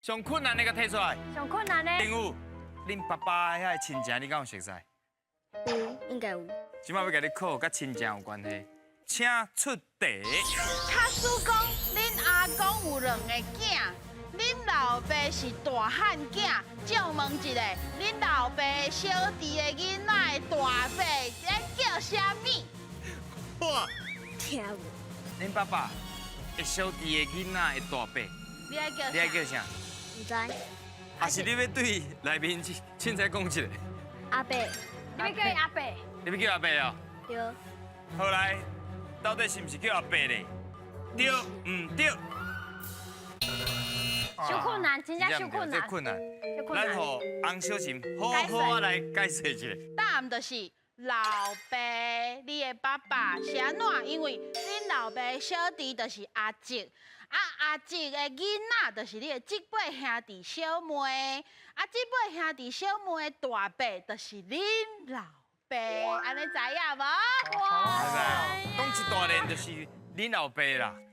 上困难的个摕出来。上困难的。丁武，恁爸爸遐亲情你敢有熟悉？有，应该有。即摆要甲你考，甲亲情有关系，请出题。卡叔讲，恁阿公有2个囝，恁老爸是大汉囝。借问一下，恁老爸小弟的囡仔的大伯在叫啥物？哇，听无？恁爸爸的小弟的囡仔的大伯，你爱叫啥？你爱叫啥？唔知。还是你要对内面凊彩讲一下？阿伯。你要叫伊阿伯？你要叫阿伯哦？对。后来到底是不是叫阿伯咧？对，唔对？小困难，真正小困难。这困难。小困难。咱互洪小琴好好啊来解释一下。答案就是老爸，你的爸爸是安怎？因为恁老爸的小弟就是阿叔，阿叔的囡仔就是你的即辈兄弟小妹，即辈兄弟小妹的大伯就是恁老爸，安尼知影无？哇！讲一大连就是恁老爸啦。